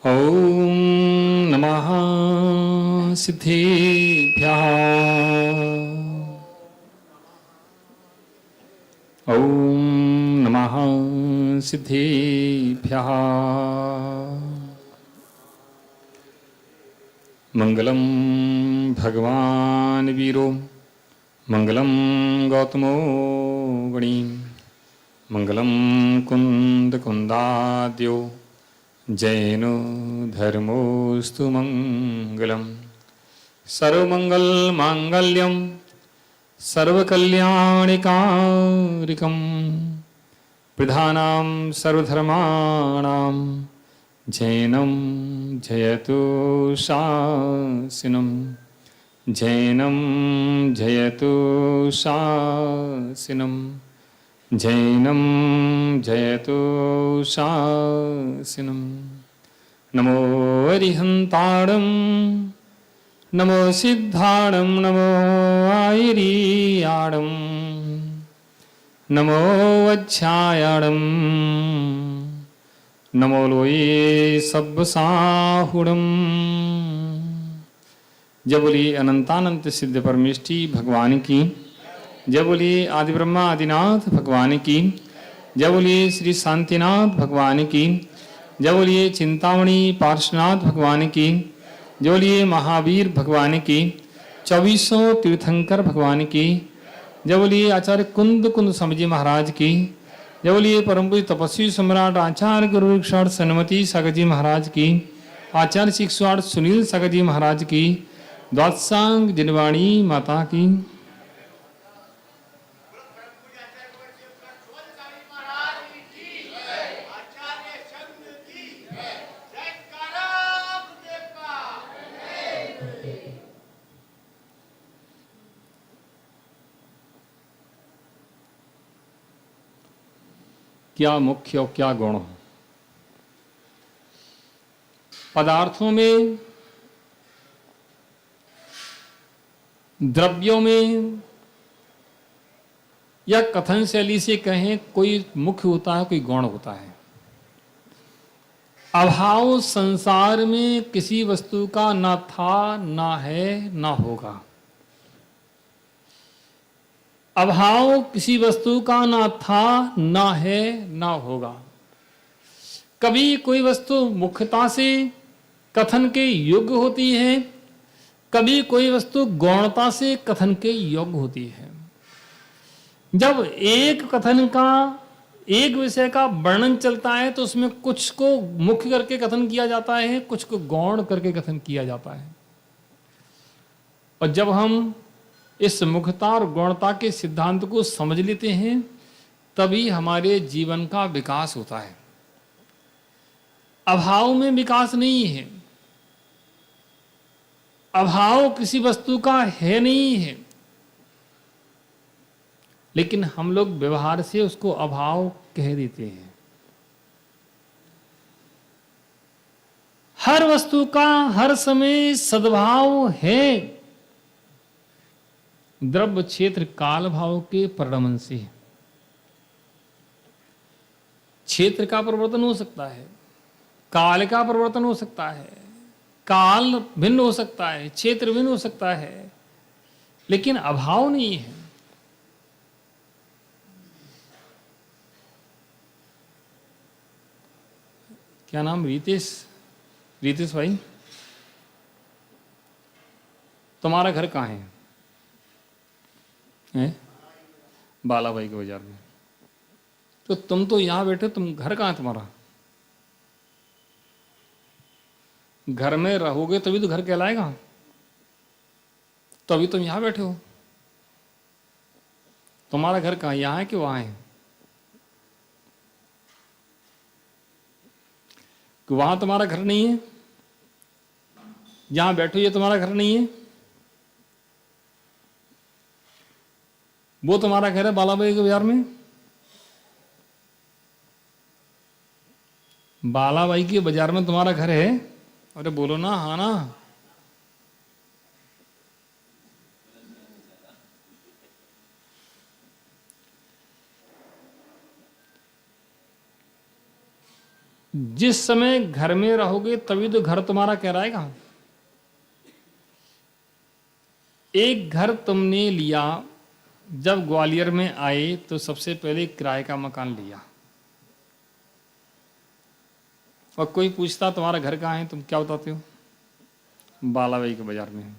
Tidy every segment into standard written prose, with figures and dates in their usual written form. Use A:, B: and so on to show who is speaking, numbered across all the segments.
A: ॐ नमः सिद्धेभ्यः। ॐ नमः सिद्धेभ्यः। मंगलम भगवान वीरो मंगलम गौतमो गणी मंगलम कुंद कुंदाद्यो जैनो धर्मोस्तु मंगलम। सर्वमंगल मांगल्यम सर्वकल्याणिकारिकम प्रधानां सर्वधर्माणां जैनं जयतु शासिनं जैनं जयतु शासिनं जैनं जयतु शासिनं। नमो अरिहन्ताणं नमो सिद्धाणं नमो आयरीयाणं नमो वच्छायाणं नमो लोये सब्बसाहुणं। जय बोलिए अनंतानंत सिद्ध परमेष्टि भगवान की। जय बोलिए आदि ब्रह्मा आदिनाथ भगवान की। जय बोलिए श्री शांतिनाथ भगवान की। जय बोलिए चिंतामणि पार्श्वनाथ भगवान की। जय बोलिए महावीर भगवान की। 2400 तीर्थंकर भगवान की। जय बोलिए आचार्य कुंद कुंद स्वामी जी महाराज की। जय बोलिए परम पूज्य तपस्वी सम्राट आचार्य गुरु सन्मति सागर जी महाराज की। आचार्य शिक्षार्थ सुनील सागर जी महाराज की। द्वादशांग जिनवाणी माता की। क्या मुख्य और क्या गुण? पदार्थों में, द्रव्यों में, या कथन शैली से कहें, कोई मुख्य होता है, कोई गौण होता है। अभाव संसार में किसी वस्तु का ना था, ना है, ना होगा। अभाव किसी वस्तु का ना था, ना है, ना होगा। कभी कोई वस्तु मुख्यता से कथन के योग्य होती है, कभी कोई वस्तु गौणता से कथन के योग्य होती है। जब एक कथन का, एक विषय का वर्णन चलता है तो उसमें कुछ को मुख्य करके कथन किया जाता है, कुछ को गौण करके कथन किया जाता है। और जब हम इस मुख्यता और गौणता के सिद्धांत को समझ लेते हैं तभी हमारे जीवन का विकास होता है। अभाव में विकास नहीं है। अभाव किसी वस्तु का है नहीं है, लेकिन हम लोग व्यवहार से उसको अभाव कह देते हैं। हर वस्तु का हर समय सद्भाव है, द्रव्य क्षेत्र काल भाव के परिणमन से। क्षेत्र का परिवर्तन हो सकता है, काल का परिवर्तन हो सकता है, काल भिन्न हो सकता है, क्षेत्र भिन्न हो सकता है, लेकिन अभाव नहीं है। क्या नाम? रितेश। रितेश भाई, तुम्हारा घर कहाँ है? बाला भाई के बाजार में। तो तुम तो यहां बैठे, तुम घर कहाँ है तुम्हारा? घर में रहोगे तभी तो घर कहलाएगा। तो अभी तुम यहां बैठे हो। तुम्हारा घर कहाँ, यहां है कि वहां है? कि वहां तुम्हारा घर नहीं है? जहां बैठो ये तुम्हारा घर नहीं है? वो तुम्हारा घर है बाला भाई के बाजार में? बाला भाई के बाजार में तुम्हारा घर है? अरे बोलो ना, हाँ ना। जिस समय घर में रहोगे तभी तो घर तुम्हारा कहलाएगा। एक घर तुमने लिया, जब ग्वालियर में आए तो सबसे पहले किराए का मकान लिया, और कोई पूछता तुम्हारा घर कहाँ है, तुम क्या बताते हो? बालाबाई के बाजार में है।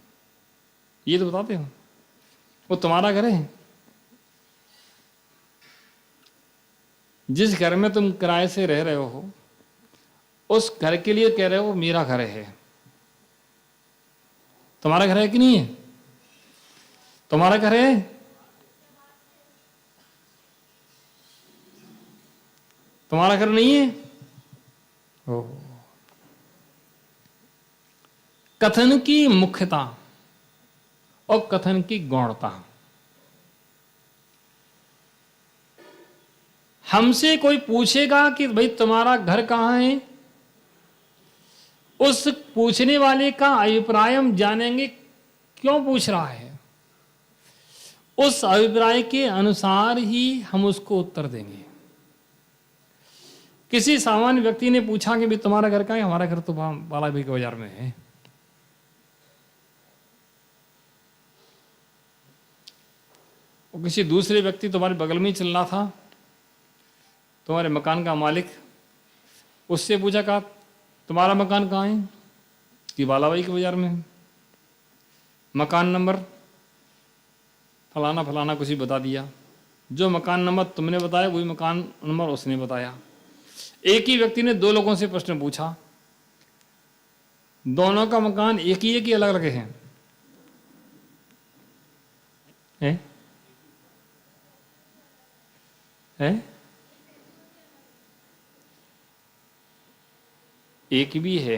A: ये तो बताते हो, वो तुम्हारा घर है। जिस घर में तुम किराए से रह रहे हो उस घर के लिए कह रहे हो मेरा घर है। तुम्हारा घर है कि नहीं है? तुम्हारा घर है? तुम्हारा घर नहीं है? ओ। कथन की मुख्यता और कथन की गौणता। हमसे कोई पूछेगा कि भाई तुम्हारा घर कहाँ है, उस पूछने वाले का अभिप्राय हम जानेंगे, क्यों पूछ रहा है। उस अभिप्राय के अनुसार ही हम उसको उत्तर देंगे। किसी सामान्य व्यक्ति ने पूछा कि भाई तुम्हारा घर कहाँ है, हमारा घर तो बालाभाई के बाजार में है। और किसी दूसरे व्यक्ति तुम्हारे बगल में ही चल रहा था, तुम्हारे मकान का मालिक, उससे पूछा कहा तुम्हारा मकान कहाँ है, कि बालाबाई के बाजार में है। मकान नंबर फलाना फलाना कुछ ही बता दिया। जो मकान नंबर तुमने बताया वही मकान नंबर उसने बताया। एक ही व्यक्ति ने दो लोगों से प्रश्न पूछा, दोनों का मकान एक ही है कि अलग अलग है? है? एक भी है,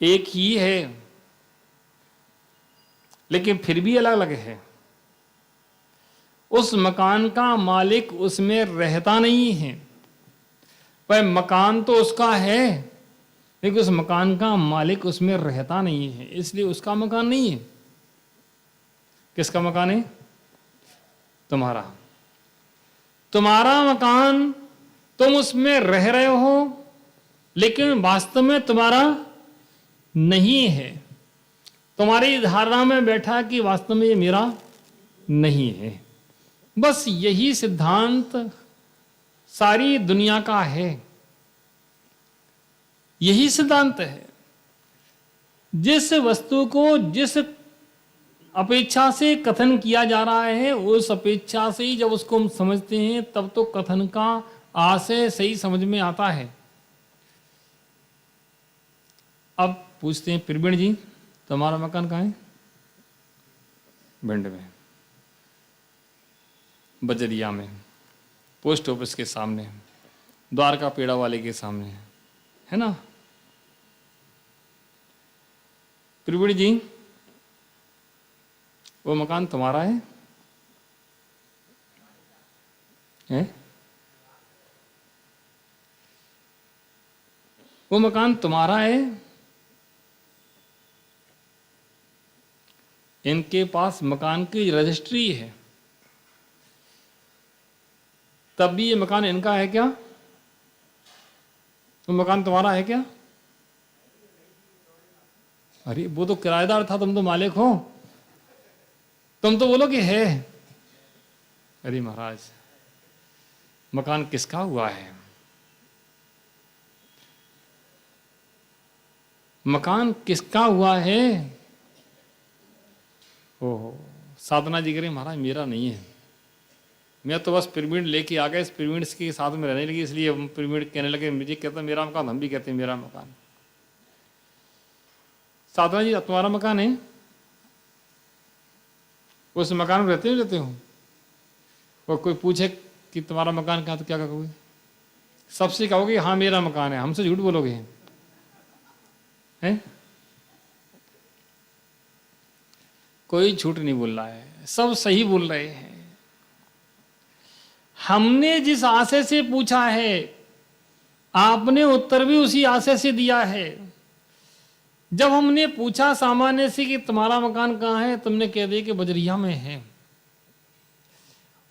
A: एक ही है, लेकिन फिर भी अलग अलग है। उस मकान का मालिक उसमें रहता नहीं है, पर मकान तो उसका है, लेकिन उस मकान का मालिक उसमें रहता नहीं है, इसलिए उसका मकान नहीं है। किसका मकान है? तुम्हारा। तुम्हारा मकान, तुम उसमें रह रहे हो, लेकिन वास्तव में तुम्हारा नहीं है। तुम्हारी धारणा में बैठा कि वास्तव में ये मेरा नहीं है। बस यही सिद्धांत सारी दुनिया का है, यही सिद्धांत है। जिस वस्तु को जिस अपेक्षा से कथन किया जा रहा है, उस अपेक्षा से ही जब उसको हम समझते हैं तब तो कथन का आशय सही समझ में आता है। अब पूछते हैं, प्रवीण जी तुम्हारा मकान कहाँ है? भिंड में, बजरिया में, पोस्ट ऑफिस के सामने, द्वारका पेड़ा वाले के सामने, है ना? प्रवीण जी वो मकान तुम्हारा है? वो मकान तुम्हारा है? इनके पास मकान की रजिस्ट्री है, तब भी ये मकान इनका है क्या? वो मकान तुम्हारा है क्या? अरे वो तो किराएदार था, तुम तो मालिक हो, तुम तो बोलो कि है। अरे महाराज मकान किसका हुआ है? मकान किसका हुआ है? ओहो, साधना जी करें महाराज मेरा नहीं है, मैं तो बस पिरामिड लेके आ गया, इस पिरामिड के साथ में रहने लगी, इसलिए हम पिरामिड कहने लगे। मुझे कहता मेरा मकान, हम भी कहते हैं मेरा मकान। साधना जी तुम्हारा मकान है? उस मकान में रहते हो? और कोई पूछे कि तुम्हारा मकान कहाँ, तो क्या कहोगे? सबसे कहोगे हाँ मेरा मकान है, हमसे झूठ बोलोगे? हैं? कोई झूठ नहीं बोल रहा है, सब सही बोल रहे हैं। हमने जिस आशय से पूछा है, आपने उत्तर भी उसी आशय से दिया है। जब हमने पूछा सामान्य से कि तुम्हारा मकान कहाँ है, तुमने कह दिया कि बजरिया में है।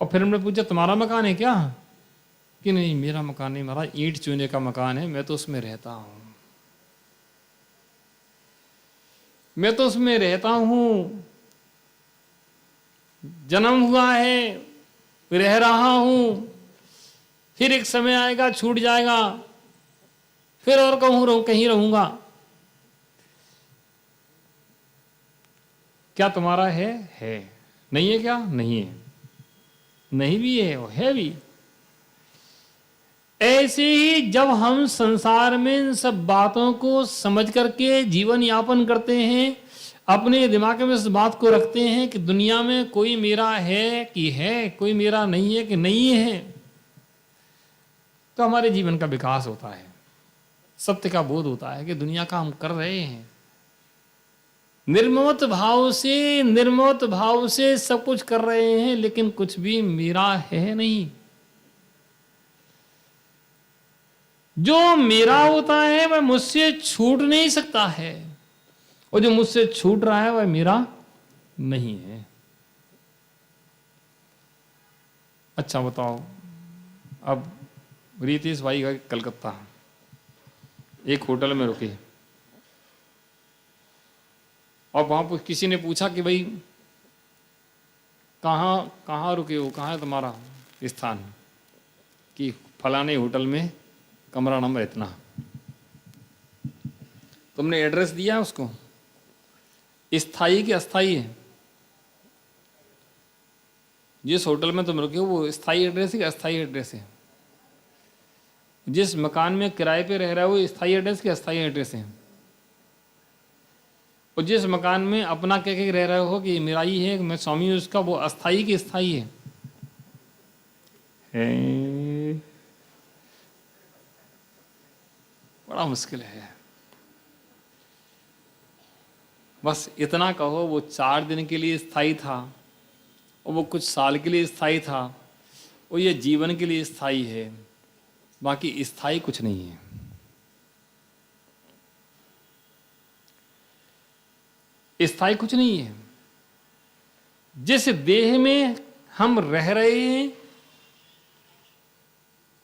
A: और फिर हमने पूछा तुम्हारा मकान है क्या? कि नहीं मेरा मकान नहीं, महाराज ईंट चूने का मकान है, मैं तो उसमें रहता हूं, मैं तो उसमें रहता हूं, जन्म हुआ है, रह रहा हूं, फिर एक समय आएगा छूट जाएगा, फिर और कहीं रहूंगा। क्या तुम्हारा है? नहीं है क्या? नहीं है, नहीं भी है और है भी। ऐसे ही जब हम संसार में इन सब बातों को समझ करके जीवन यापन करते हैं, अपने दिमाग में इस बात को रखते हैं कि दुनिया में कोई मेरा है कि है, कोई मेरा नहीं है कि नहीं है, तो हमारे जीवन का विकास होता है, सत्य का बोध होता है कि दुनिया का हम कर रहे हैं। निर्मोह भाव से सब कुछ कर रहे हैं, लेकिन कुछ भी मेरा है नहीं। जो मेरा होता है वह मुझसे छूट नहीं सकता है, और जो मुझसे छूट रहा है वह मेरा नहीं है। अच्छा बताओ, अब रितेश भाई गए कलकत्ता, एक होटल में रुके, और वहां पर किसी ने पूछा कि भाई कहाँ रुके हो, कहाँ है तुम्हारा स्थान, कि फलाने होटल में कमरा नंबर इतना। तुमने एड्रेस दिया उसको, स्थायी कि अस्थायी है? जिस होटल में तुम रुके हो वो स्थायी एड्रेस है कि अस्थायी एड्रेस है? जिस मकान में किराए पे रह रहा है वो स्थायी एड्रेस कि अस्थायी एड्रेस है? और जिस मकान में अपना कह के रह रहे हो कि मेरा ही है, मैं स्वामी हूं उसका, वो अस्थायी कि स्थायी है? बड़ा मुश्किल है। बस इतना कहो, वो 4 दिन के लिए स्थायी था, और वो कुछ साल के लिए स्थायी था, और ये जीवन के लिए स्थायी है, बाकी स्थायी कुछ नहीं है। स्थायी कुछ नहीं है। जिस देह में हम रह रहे हैं,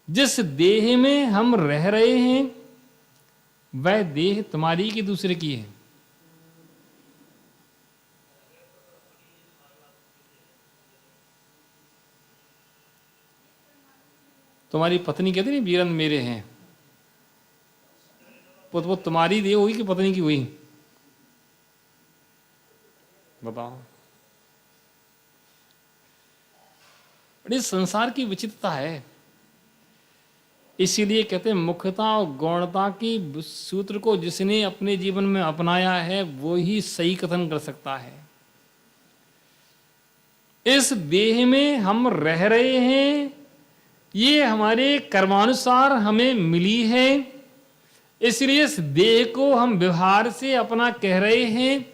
A: जिस देह में हम रह रहे हैं, वह देह तुम्हारी की दूसरे की है? तुम्हारी पत्नी कहती नहीं वीरन मेरे हैं, वो तुम्हारी देह हुई कि पत्नी की हुई? बताओ। बड़ी संसार की विचित्रता है। इसीलिए कहते हैं मुख्यता और गौणता की सूत्र को जिसने अपने जीवन में अपनाया है वो ही सही कथन कर सकता है। इस देह में हम रह रहे हैं, ये हमारे कर्मानुसार हमें मिली है, इसलिए इस देह को हम व्यवहार से अपना कह रहे हैं,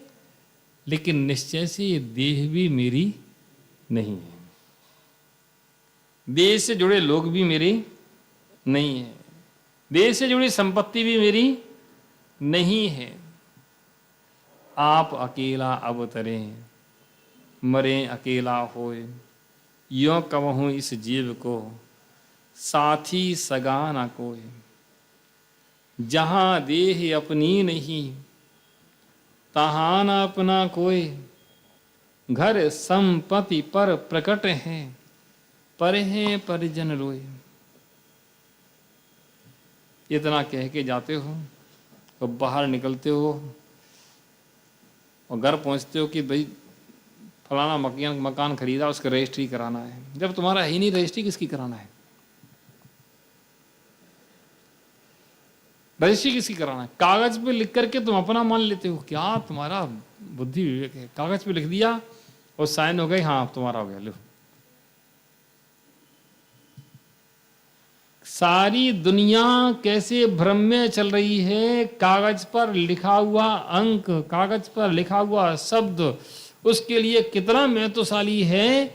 A: लेकिन निश्चय से ये देह भी मेरी नहीं है, देह से जुड़े लोग भी मेरे नहीं है, देह से जुड़ी संपत्ति भी मेरी नहीं है। आप अकेला अवतरे, मरे अकेला होए, यों कहूँ इस जीव को, साथी सगा ना कोई। जहाँ देह अपनी नहीं, तहाँ न अपना कोई। घर संपत्ति पर प्रकट है, पर है परिजन रोए। इतना कह के जाते हो और बाहर निकलते हो और घर पहुंचते हो कि भाई फलाना मकान खरीदा, उसका रजिस्ट्री कराना है। जब तुम्हारा ही नहीं, रजिस्ट्री किसकी कराना है? रजिस्ट्री किसकी कराना है? कागज पे लिख करके तुम अपना मान लेते हो, क्या तुम्हारा बुद्धि विवेक है? कागज पे लिख दिया और साइन हो गई, हाँ तुम्हारा हो गया, लो। सारी दुनिया कैसे भ्रम में चल रही है। कागज पर लिखा हुआ अंक, कागज पर लिखा हुआ शब्द उसके लिए कितना महत्वशाली है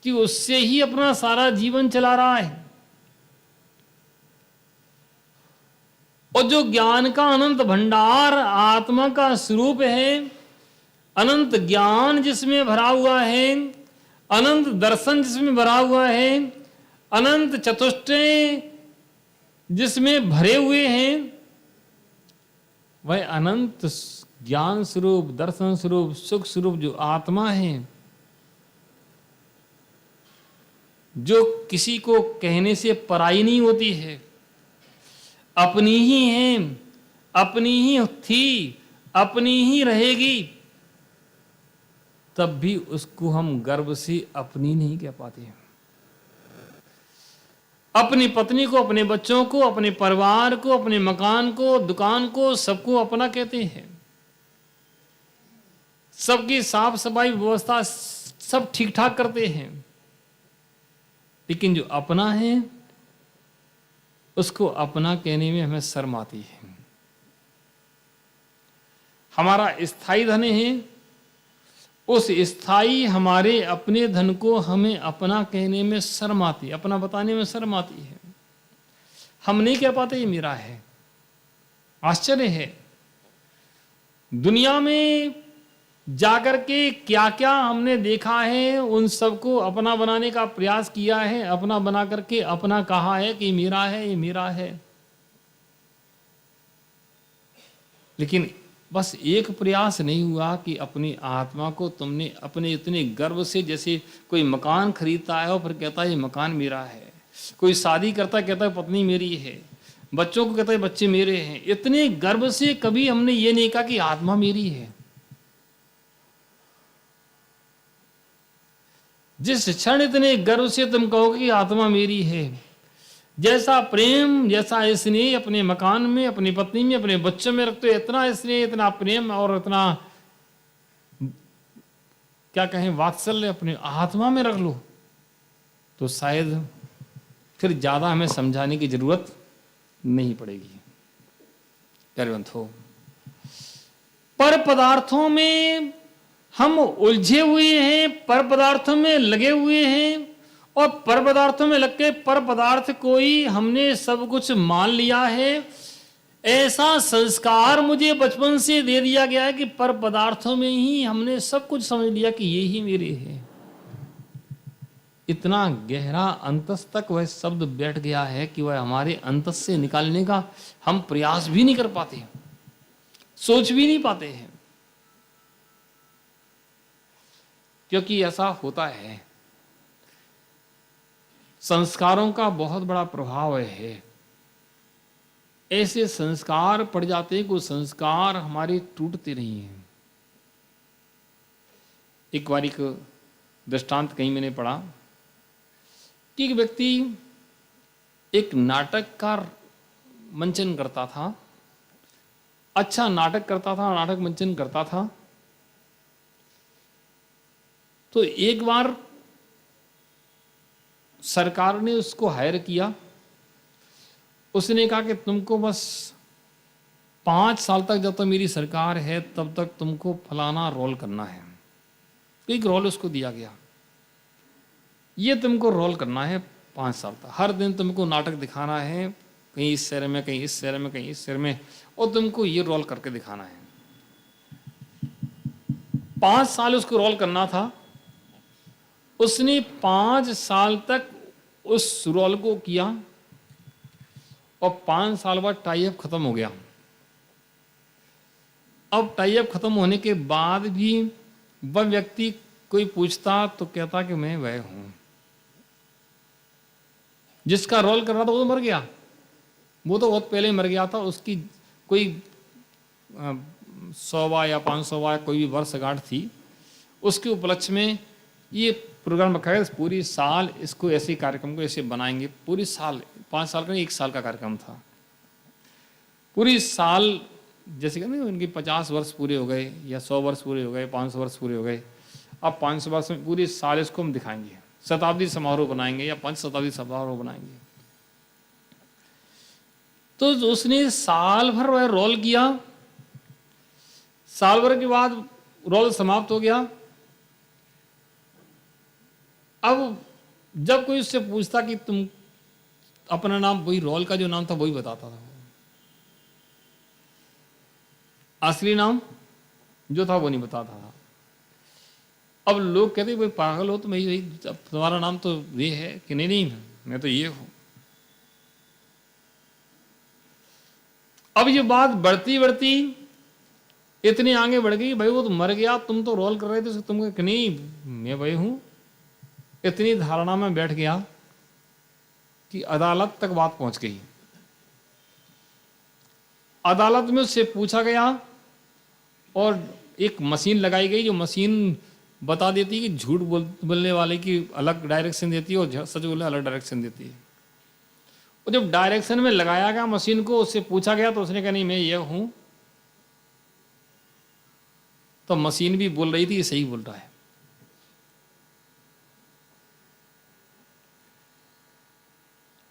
A: कि उससे ही अपना सारा जीवन चला रहा है। और जो ज्ञान का अनंत भंडार आत्मा का स्वरूप है, अनंत ज्ञान जिसमें भरा हुआ है, अनंत दर्शन जिसमें भरा हुआ है, अनंत चतुष्टय जिसमें भरे हुए हैं, वह अनंत ज्ञान स्वरूप, दर्शन स्वरूप, सुख स्वरूप जो आत्मा है, जो किसी को कहने से पराई नहीं होती है, अपनी ही है, अपनी ही थी, अपनी ही रहेगी, तब भी उसको हम गर्व से अपनी नहीं कह पाते हैं। अपनी पत्नी को, अपने बच्चों को, अपने परिवार को, अपने मकान को, दुकान को, सबको अपना कहते हैं। सबकी साफ सफाई व्यवस्था सब ठीक ठाक करते हैं, लेकिन जो अपना है उसको अपना कहने में हमें शर्म आती है। हमारा स्थायी धन है, उस स्थायी हमारे अपने धन को हमें अपना कहने में शर्म आती है, अपना बताने में शर्म आती है। हम नहीं कह पाते ये मेरा है। आश्चर्य है, दुनिया में जाकर के क्या क्या हमने देखा है, उन सबको अपना बनाने का प्रयास किया है, अपना बना करके अपना कहा है कि मेरा है, ये मेरा है। लेकिन बस एक प्रयास नहीं हुआ कि अपनी आत्मा को तुमने अपने इतने गर्व से, जैसे कोई मकान खरीदता है और फिर कहता है ये मकान मेरा है, कोई शादी करता है कहता है पत्नी मेरी है, बच्चों को कहता है बच्चे मेरे हैं, इतने गर्व से कभी हमने ये नहीं कहा कि आत्मा मेरी है। जिस क्षण इतने गर्व से तुम कहोगे कि आत्मा मेरी है, जैसा प्रेम, जैसा स्नेह अपने मकान में, अपनी पत्नी में, अपने बच्चों में रखते हो, इतना स्नेह, इतना प्रेम और इतना क्या कहें वात्सल्य अपने आत्मा में रख लो, तो शायद फिर ज्यादा हमें समझाने की जरूरत नहीं पड़ेगी। हो पर पदार्थों में हम उलझे हुए हैं, पर पदार्थों में लगे हुए हैं, और पर पदार्थों में लग के पर पदार्थ कोई हमने सब कुछ मान लिया है। ऐसा संस्कार मुझे बचपन से दे दिया गया है कि पर पदार्थों में ही हमने सब कुछ समझ लिया कि ये ही मेरे हैं। इतना गहरा अंतस तक वह शब्द बैठ गया है कि वह हमारे अंतस से निकालने का हम प्रयास भी नहीं कर पाते, सोच भी नहीं पाते हैं, क्योंकि ऐसा होता है। संस्कारों का बहुत बड़ा प्रभाव है। ऐसे संस्कार पड़ जाते हैं, कुछ संस्कार हमारे टूटते नहीं हैं। एक बार एक दृष्टांत कहीं मैंने पढ़ा कि एक व्यक्ति एक नाटक का मंचन करता था, अच्छा नाटक करता था, नाटक मंचन करता था। तो एक बार सरकार ने उसको हायर किया। उसने कहा कि तुमको बस 5 साल तक, जब तक मेरी सरकार है तब तक तुमको फलाना रोल करना है। एक रोल उसको दिया गया, ये तुमको रोल करना है 5 साल तक, हर दिन तुमको नाटक दिखाना है, कहीं इस शहर में, कहीं इस शहर में, कहीं इस शहर में, और तुमको ये रोल करके दिखाना है। 5 साल उसको रोल करना था। उसने 5 साल तक उस रोल को किया और 5 साल बाद टाई अप खत्म हो गया। अब टाई अप खत्म होने के बाद भी वह व्यक्ति कोई पूछता तो कहता कि मैं वह हूं जिसका रोल कर रहा था। वो तो मर गया, वो तो बहुत पहले मर गया था। उसकी कोई 100वां या 500वां कोई भी वर्षगांठ थी, उसके उपलक्ष्य में ये प्रोग्राम रखा है। पूरी साल इसको ऐसे कार्यक्रम को ऐसे बनाएंगे, पूरी साल, 5 साल का 1 साल का कार्यक्रम था। पूरी साल जैसे कहते हैं उनके 50 वर्ष पूरे हो गए या 100 वर्ष पूरे हो गए, 500 वर्ष पूरे हो गए, अब 500 वर्ष में पूरी साल इसको हम दिखाएंगे, शताब्दी समारोह बनाएंगे या 5 शताब्दी समारोह बनाएंगे। तो उसने साल भर वह रोल किया। साल भर के बाद रोल समाप्त हो गया। अब जब कोई उससे पूछता कि तुम अपना नाम, वही रोल का जो नाम था वही बताता था, असली नाम जो था वो नहीं बताता था। अब लोग कहते भाई पागल हो तुम, तुम्हारा नाम तो ये है कि नहीं, मैं तो ये हूं। अब ये बात बढ़ती बढ़ती इतनी आगे बढ़ गई, भाई वो तो मर गया, तुम तो रोल कर रहे थे, तुम कि नहीं मैं वही हूं। इतनी धारणा में बैठ गया कि अदालत तक बात पहुंच गई। अदालत में उससे पूछा गया और एक मशीन लगाई गई, जो मशीन बता देती है कि झूठ बोलने वाले की अलग डायरेक्शन देती है और सच बोलने अलग डायरेक्शन देती है। और जब डायरेक्शन में लगाया गया मशीन को, उससे पूछा गया तो उसने कहा नहीं मैं ये हूं। तो मशीन भी बोल रही थी ये सही बोल रहा है।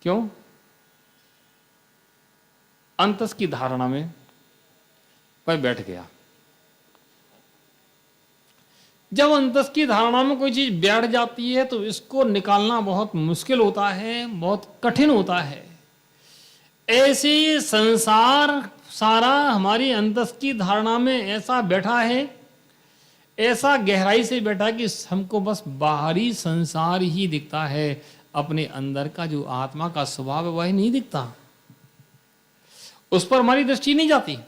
A: क्यों? अंतस की धारणा में वह बैठ गया। जब अंतस की धारणा में कोई चीज बैठ जाती है तो इसको निकालना बहुत मुश्किल होता है, बहुत कठिन होता है। ऐसे संसार सारा हमारी अंतस की धारणा में ऐसा बैठा है, ऐसा गहराई से बैठा कि हमको बस बाहरी संसार ही दिखता है, अपने अंदर का जो आत्मा का स्वभाव है वह नहीं दिखता, उस पर हमारी दृष्टि नहीं जाती।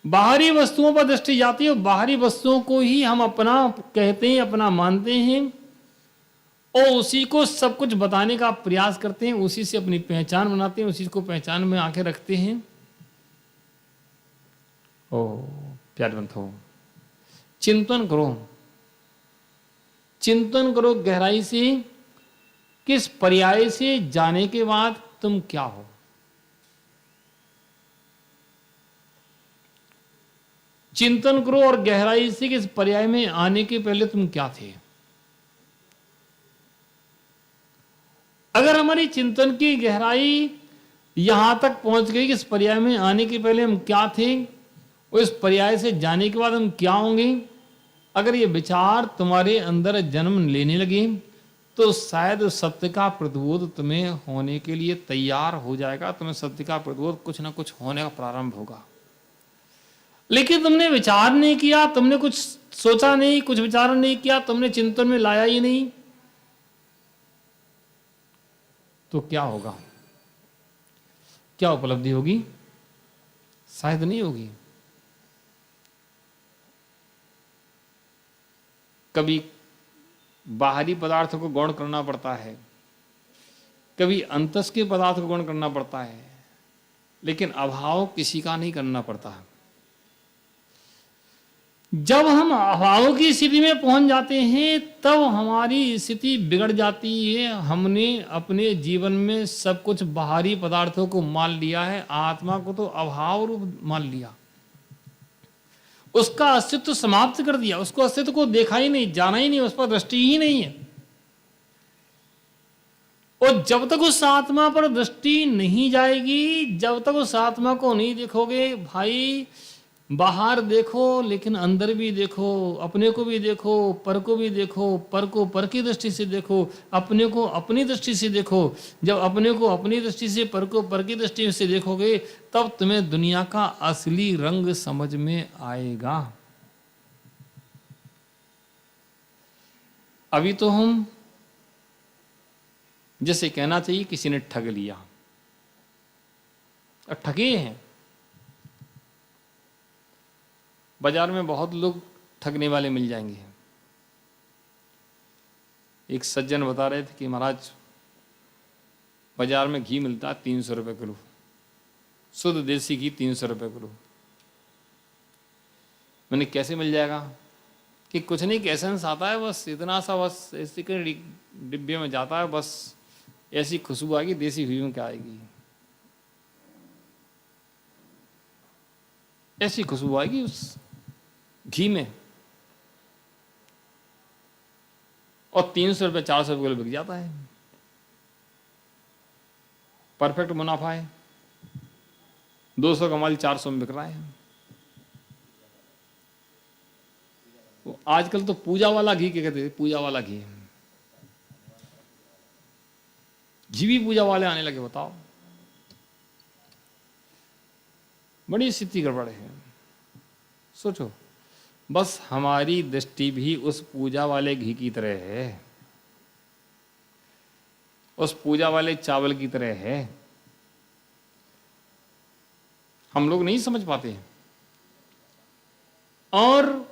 A: बाहरी वस्तुओं पर दृष्टि जाती है और बाहरी वस्तुओं को ही हम अपना कहते हैं, अपना मानते हैं और उसी को सब कुछ बताने का प्रयास करते हैं, उसी से अपनी पहचान बनाते हैं, उसी को पहचान में आके रखते हैं। ओ प्यारे बंधुओं, चिंतन करो, चिंतन करो गहराई से, किस पर्याय से जाने के बाद तुम क्या हो। चिंतन करो और गहराई से किस पर्याय में आने के पहले तुम क्या थे। अगर हमारी चिंतन की गहराई यहां तक पहुंच गई कि इस पर्याय में आने के पहले हम क्या थे और इस पर्याय से जाने के बाद हम क्या होंगे, अगर ये विचार तुम्हारे अंदर जन्म लेने लगे तो शायद सत्य का प्रतिबोध तुम्हें होने के लिए तैयार हो जाएगा, तुम्हें सत्य का प्रतिबोध कुछ ना कुछ होने का प्रारंभ होगा। लेकिन तुमने विचार नहीं किया, तुमने कुछ सोचा नहीं, कुछ विचार नहीं किया, तुमने चिंतन में लाया ही नहीं, तो क्या होगा? क्या उपलब्धि होगी? शायद नहीं होगी। कभी बाहरी पदार्थों को गौण करना पड़ता है, कभी अंतस के पदार्थ को गौण करना पड़ता है, लेकिन अभाव किसी का नहीं करना पड़ता। जब हम अभाव की स्थिति में पहुंच जाते हैं तब हमारी स्थिति बिगड़ जाती है। हमने अपने जीवन में सब कुछ बाहरी पदार्थों को मान लिया है, आत्मा को तो अभाव रूप मान लिया, उसका अस्तित्व समाप्त कर दिया, उसको अस्तित्व को देखा ही नहीं, जाना ही नहीं, उस पर दृष्टि ही नहीं है। और जब तक उस आत्मा पर दृष्टि नहीं जाएगी, जब तक उस आत्मा को नहीं देखोगे, भाई बाहर देखो लेकिन अंदर भी देखो, अपने को भी देखो, पर को भी देखो, पर को पर की दृष्टि से देखो, अपने को अपनी दृष्टि से देखो। जब अपने को अपनी दृष्टि से, पर को पर की दृष्टि से देखोगे तब तुम्हें दुनिया का असली रंग समझ में आएगा। अभी तो हम जैसे कहना चाहिए किसी ने ठग लिया और ठगे हैं। बाजार में बहुत लोग ठगने वाले मिल जाएंगे। एक सज्जन बता रहे थे कि महाराज बाजार में घी मिलता है 300 रुपये किलो, शुद्ध देसी घी 300 रुपये किलो। मैंने कैसे मिल जाएगा? कि कुछ नहीं, एसेंस आता है बस इतना सा, बस ऐसे के डिब्बे में जाता है, बस ऐसी खुशबू आएगी, देसी घी में क्या आएगी, ऐसी खुशबू आएगी उस घी में, और 300 रुपये 400 रुपये किलो बिक जाता है। परफेक्ट मुनाफा है, 200 का माल 400 में बिक रहा है। वो आजकल तो पूजा वाला घी क्या कहते थे, पूजा वाला घी, घी भी पूजा वाले आने लगे। बताओ, बड़ी स्थिति गड़बड़ है। सोचो, बस हमारी दृष्टि भी उस पूजा वाले घी की तरह है उस पूजा वाले चावल की तरह है। हम लोग नहीं समझ पाते हैं, और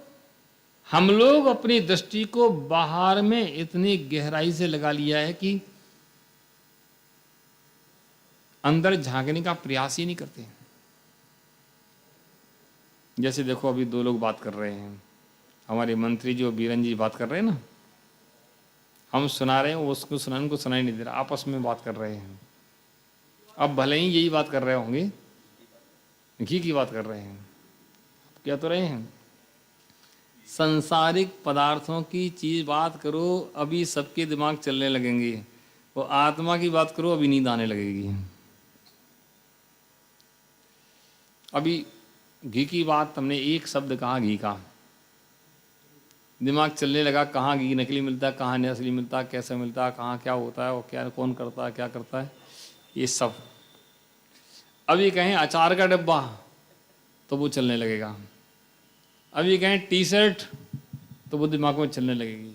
A: हम लोग अपनी दृष्टि को बाहर में इतनी गहराई से लगा लिया है कि अंदर झांकने का प्रयास ही नहीं करते। जैसे देखो, अभी दो लोग बात कर रहे हैं, हमारे मंत्री जी और बीरन जी बात कर रहे हैं ना, हम सुना रहे हैं, उसको सुनाने को सुनाई नहीं दे रहा, आपस में बात कर रहे हैं। अब भले ही यही बात कर रहे होंगे, घी की बात कर रहे हैं, क्या तो रहे हैं, सांसारिक पदार्थों की चीज बात करो अभी सबके दिमाग चलने लगेंगे, वो आत्मा की बात करो अभी नींद आने लगेगी। अभी घी की बात, हमने एक शब्द कहा घी का, दिमाग चलने लगा, कहाँ घी नकली मिलता है, कहाँ असली मिलता है, कैसे मिलता है, कहाँ क्या होता है, और क्या कौन करता है, क्या करता है, ये सब। अभी कहें अचार का डब्बा तो वो चलने लगेगा, अभी कहें टी शर्ट तो वो दिमाग में चलने लगेगी।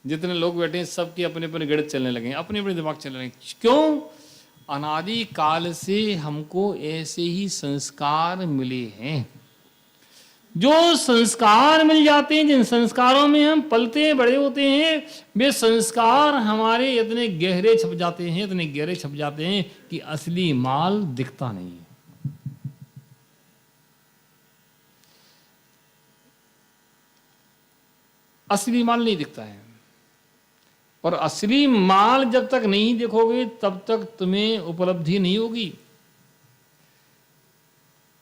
A: जितने लोग बैठे हैं सबके अपने अपने गणित चलने लगेंगे, अपने अपने दिमाग चलने लगेंगे। क्यों? अनादि काल से हमको ऐसे ही संस्कार मिले हैं। जो संस्कार मिल जाते हैं, जिन संस्कारों में हम पलते हैं, बड़े होते हैं, वे संस्कार हमारे इतने गहरे छप जाते हैं, इतने गहरे छप जाते हैं कि असली माल दिखता नहीं है। असली माल नहीं दिखता है, और असली माल जब तक नहीं देखोगे तब तक तुम्हें उपलब्धि नहीं होगी।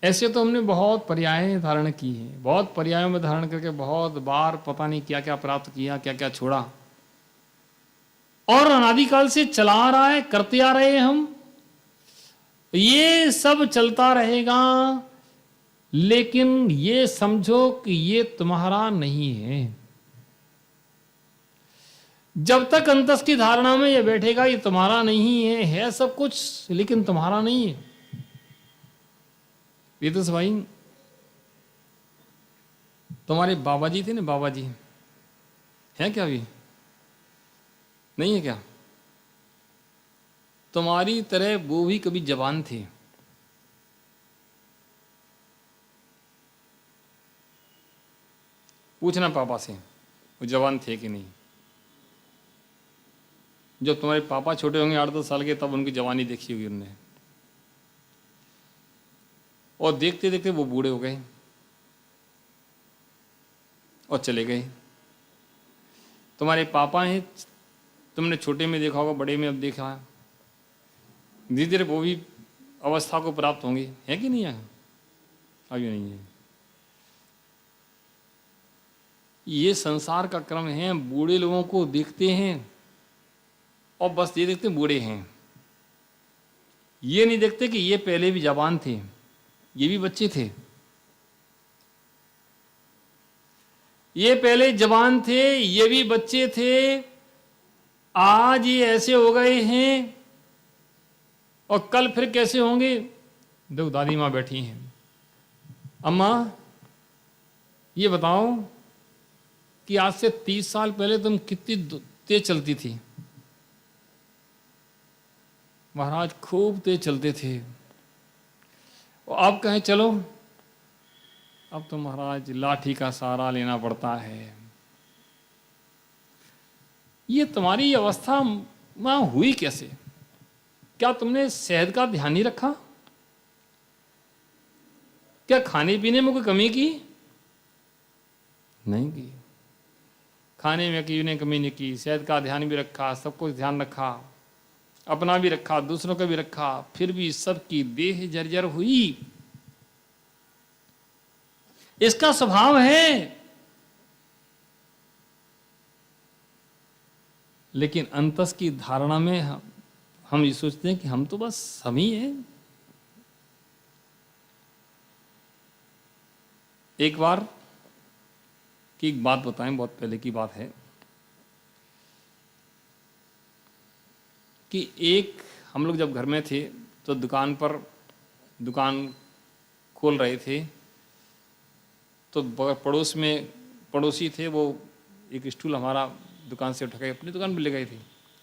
A: ऐसे तो हमने बहुत पर्याय धारण की है, बहुत पर्यायों में धारण करके बहुत बार पता नहीं क्या क्या प्राप्त किया, क्या क्या छोड़ा, और अनादिकाल से चला रहा है, करते आ रहे हैं हम। ये सब चलता रहेगा, लेकिन ये समझो कि ये तुम्हारा नहीं है। जब तक अंतस की धारणा में ये बैठेगा ये तुम्हारा नहीं है सब कुछ, लेकिन तुम्हारा नहीं है। वेदस भाई, तुम्हारे बाबा जी थे ना, बाबा जी हैं क्या? अभी नहीं है क्या? तुम्हारी तरह वो भी कभी जवान थे। पूछना पापा से वो जवान थे कि नहीं। जब तुम्हारे पापा छोटे होंगे 8-10 साल के, तब उनकी जवानी देखी होगी उनने, और देखते देखते वो बूढ़े हो गए और चले गए। तुम्हारे पापा हैं, तुमने छोटे में देखा होगा, बड़े में अब देखा, धीरे धीरे वो भी अवस्था को प्राप्त होंगे, है कि नहीं है? अभी नहीं है। ये संसार का क्रम है। बूढ़े लोगों को देखते हैं और बस ये देखते बूढ़े हैं, ये नहीं देखते कि ये पहले भी जवान थे, ये भी बच्चे थे, ये पहले जवान थे, ये भी बच्चे थे, आज ये ऐसे हो गए हैं और कल फिर कैसे होंगे। देखो दादी माँ बैठी हैं, अम्मा ये बताओ कि आज से 30 साल पहले तुम कितनी तेज चलती थी? महाराज खूब तेज चलते थे, और अब कहें चलो, अब तो महाराज लाठी का सहारा लेना पड़ता है। ये तुम्हारी अवस्था मां हुई कैसे? क्या तुमने सेहत का ध्यान नहीं रखा? क्या खाने पीने में कोई कमी की? नहीं की। खाने में की ने कमी नहीं की, सेहत का ध्यान भी रखा, सब कुछ ध्यान रखा, अपना भी रखा, दूसरों का भी रखा, फिर भी सबकी देह जर्जर हुई। इसका स्वभाव है। लेकिन अंतस की धारणा में हम ये सोचते हैं कि हम तो बस हम ही हैं। एक बार की एक बात बताएं, बहुत पहले की बात है कि एक हम लोग जब घर में थे तो दुकान खोल रहे थे, तो पड़ोस में पड़ोसी थे, वो एक स्टूल हमारा दुकान से उठा के अपनी दुकान में ले गए थे।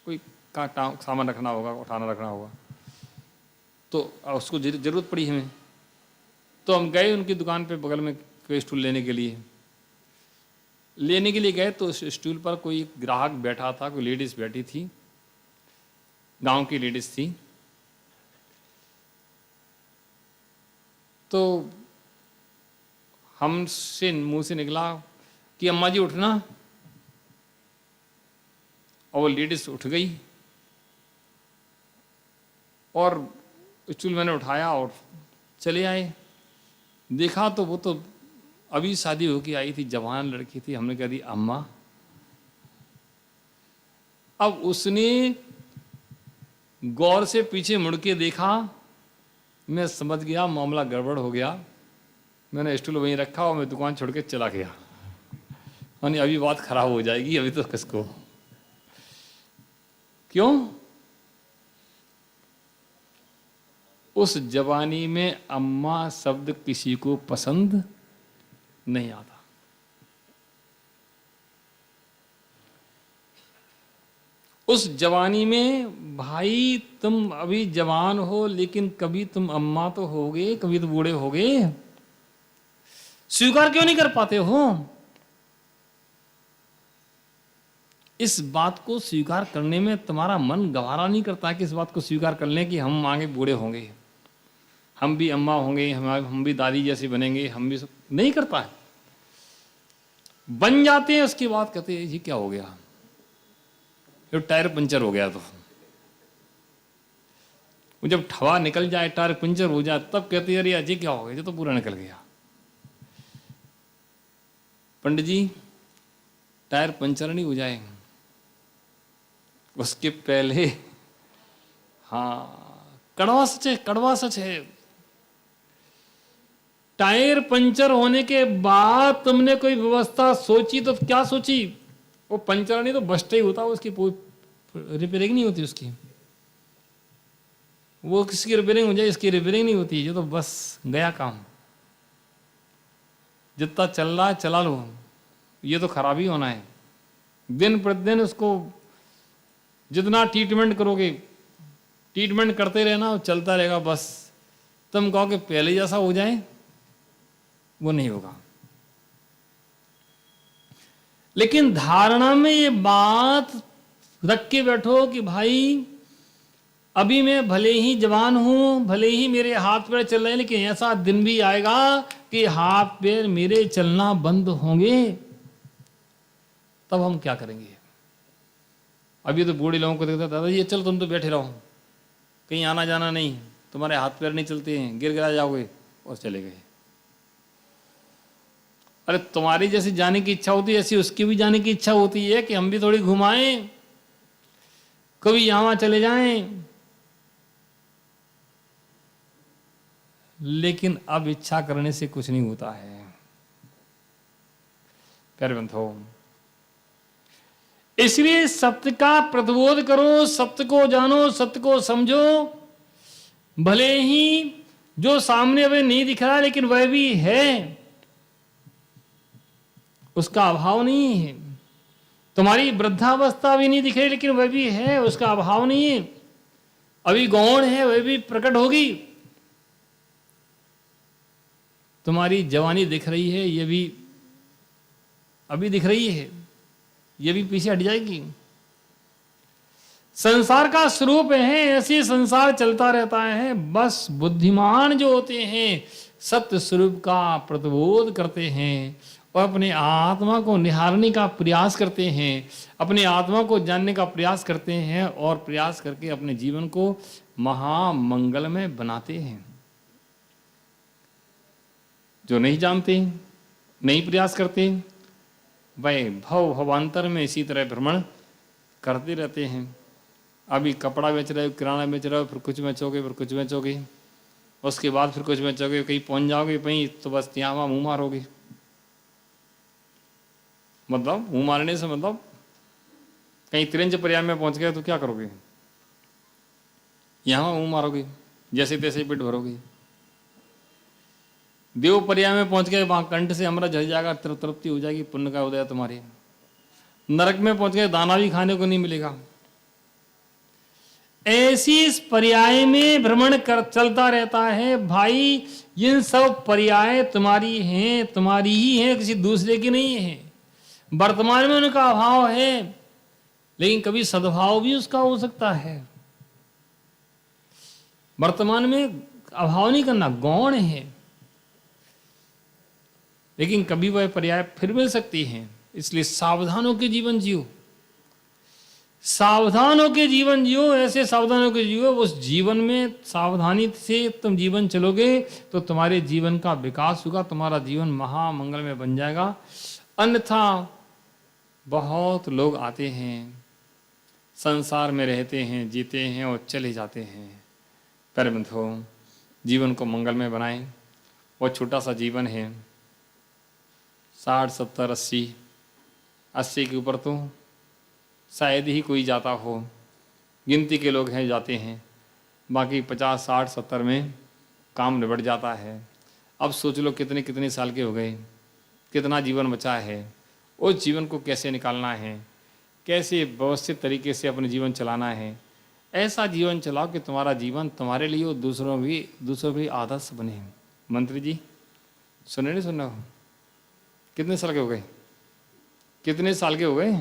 A: कोई का सामान रखना होगा, उठाना रखना होगा। तो उसको ज़रूरत पड़ी हमें, तो हम गए उनकी दुकान पे बगल में कोई स्टूल लेने के लिए गए। तो उस स्टूल पर कोई ग्राहक बैठा था, कोई लेडीज़ बैठी थी, गांव की लेडीज़ थी। तो हमसे मुंह से निकला कि अम्मा जी उठना, और वो लेडीज़ उठ गई और स्टूल मैंने उठाया और चले आए। देखा तो वो तो अभी शादी होके आई थी, जवान लड़की थी। हमने कह दी अम्मा। अब उसने गौर से पीछे मुड़ के देखा, मैं समझ गया मामला गड़बड़ हो गया। मैंने स्टूल वहीं रखा और मैं दुकान छोड़ के चला गया। यानी अभी बात खराब हो जाएगी, अभी तो किसको, क्यों? उस जवानी में अम्मा शब्द किसी को पसंद नहीं आता। उस जवानी में भाई तुम अभी जवान हो, लेकिन कभी तुम अम्मा तो होगे, कभी तो बूढ़े होगे। स्वीकार क्यों नहीं कर पाते हो? इस बात को स्वीकार करने में तुम्हारा मन गवारा नहीं करता कि इस बात को स्वीकार कर लें कि हम आगे बूढ़े होंगे, हम भी अम्मा होंगे, हम भी दादी जैसे बनेंगे, हम भी नहीं करता है। बन जाते हैं, उसके बाद कहते हैं ये क्या हो गया, जो टायर पंचर हो गया। तो जब हवा निकल जाए, टायर पंचर हो जाए, तब कहते हैं अरे अजय क्या हो गया, जो तो पूरा निकल गया। पंडित जी टायर पंचर नहीं हो जाए, उसके पहले, हाँ कड़वा सच है, कड़वा सच है। टायर पंचर होने के बाद तुमने कोई व्यवस्था सोची तो क्या सोची? वो पंचर नहीं तो बस्ट ही होता, उसकी रिपेयरिंग नहीं होती उसकी। वो किसकी रिपेयरिंग हो जाए, इसकी रिपेयरिंग नहीं होती, जो तो बस गया काम। जितना चल रहा है चला लो, ये तो खराब ही होना है। दिन प्रतिदिन उसको जितना ट्रीटमेंट करोगे, ट्रीटमेंट करते रहना, चलता रहेगा। बस तुम कहो कि पहले जैसा हो जाए, वो नहीं होगा। लेकिन धारणा में ये बात रख के बैठो कि भाई अभी मैं भले ही जवान हूं, भले ही मेरे हाथ पैर चल रहे हैं, लेकिन ऐसा दिन भी आएगा कि हाथ पैर मेरे चलना बंद होंगे। तब हम क्या करेंगे? अभी तो बूढ़े लोगों को देखता, दादाजी चल तुम तो बैठे रहो, कहीं आना जाना नहीं, तुम्हारे हाथ पैर नहीं चलते हैं, गिर गिरा जाओगे, और चले गए। अरे तुम्हारी जैसी जाने की इच्छा होती है, ऐसी उसकी भी जाने की इच्छा होती है कि हम भी थोड़ी घुमाएं, कभी यहां चले जाएं। लेकिन अब इच्छा करने से कुछ नहीं होता है। प्यारे बंधुओं, इसलिए सत्य का प्रतिबोध करो, सत्य को जानो, सत्य को समझो। भले ही जो सामने अभी नहीं दिख रहा, लेकिन वह भी है, उसका अभाव नहीं है। तुम्हारी वृद्धावस्था भी नहीं दिख रही, लेकिन वह भी है, उसका अभाव नहीं है। अभी गौण है, वह भी प्रकट होगी। तुम्हारी जवानी दिख रही है, ये भी अभी दिख रही है, ये भी पीछे हट जाएगी। संसार का स्वरूप है, ऐसे संसार चलता रहता है। बस बुद्धिमान जो होते हैं सत्य स्वरूप का प्रतिबोध करते हैं और अपने आत्मा को निहारने का प्रयास करते हैं, अपने आत्मा को जानने का प्रयास करते हैं, और प्रयास करके अपने जीवन को महामंगलमय बनाते हैं। जो नहीं जानते, नहीं प्रयास करते, वह भवांतर में इसी तरह भ्रमण करते रहते हैं। अभी कपड़ा बेच रहे हो, किराना बेच रहे हो, फिर कुछ बेचोगे, फिर कुछ बेचोगे, उसके बाद फिर कुछ बेचोगे, कहीं पहुंच जाओगे कहीं तो बस यहाँ वहाँ मुँह मारोगे। मतलब मुँह मारने से मतलब कहीं त्रिंज पर्याय में पहुंच गए तो क्या करोगे? यहाँ मुँह मारोगे, जैसे तैसे पेट भरोगे। देव पर्याय में पहुंच गए, वहां कंठ से अमृत झड़ जाएगा, तृप्ति हो जाएगी, पुण्य का उदय तुम्हारे। नरक में पहुंच गए, दाना भी खाने को नहीं मिलेगा। ऐसी इस पर्याय में भ्रमण कर चलता रहता है। भाई ये सब पर्याय तुम्हारी हैं, तुम्हारी ही है, किसी दूसरे की नहीं है। वर्तमान में उनका अभाव है, लेकिन कभी सद्भाव भी उसका हो सकता है। वर्तमान में अभाव नहीं करना, गौण है, लेकिन कभी वह पर्याय फिर मिल सकती हैं। इसलिए सावधान होकर जीवन जियो, सावधान होकर जीवन जियो, ऐसे सावधान होकर जियो, उस जीवन में सावधानी से तुम जीवन चलोगे तो तुम्हारे जीवन का विकास होगा, तुम्हारा जीवन महामंगल में बन जाएगा। अन्यथा बहुत लोग आते हैं, संसार में रहते हैं, जीते हैं और चले जाते हैं। पैर बंधो, जीवन को मंगल में बनाएं। वो छोटा सा जीवन है, 60, 70, 80 के ऊपर तो शायद ही कोई जाता हो, गिनती के लोग हैं जाते हैं, बाकी 50, 60, 70 में काम निबट जाता है। अब सोच लो कितने कितने साल के हो गए, कितना जीवन बचा है, उस जीवन को कैसे निकालना है, कैसे व्यवस्थित तरीके से अपने जीवन चलाना है। ऐसा जीवन चलाओ कि तुम्हारा जीवन तुम्हारे लिए और दूसरों भी आदर्श बने। मंत्री जी सुने नहीं सुनना, कितने साल के हो गए, कितने साल के हो गए?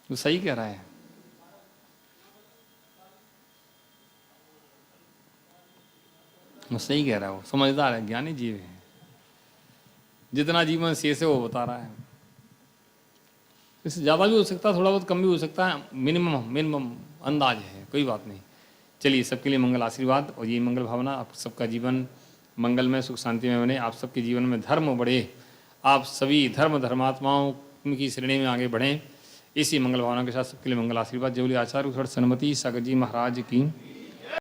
A: वो सही कह रहा है। वो सही कह रहा है, वो समझदार है, ज्ञानी जीव है। जितना जीवन शेष है वो बता रहा है। इससे ज़्यादा भी हो सकता है, थोड़ा बहुत कम भी हो सकता है, मिनिमम अंदाज है, कोई बात नहीं। चलिए, सबके लिए मंगल आशीर्वाद और ये मंगल भावना, आप सबका जीवन मंगल में सुख शांति में बने, आप सबके जीवन में धर्म बढ़े, आप सभी धर्मात्माओं की श्रेणी में आगे बढ़ें। इसी मंगल भावना के साथ सबके लिए मंगल आशीर्वाद। जौली आचार्य सन्मति सागर जी महाराज की।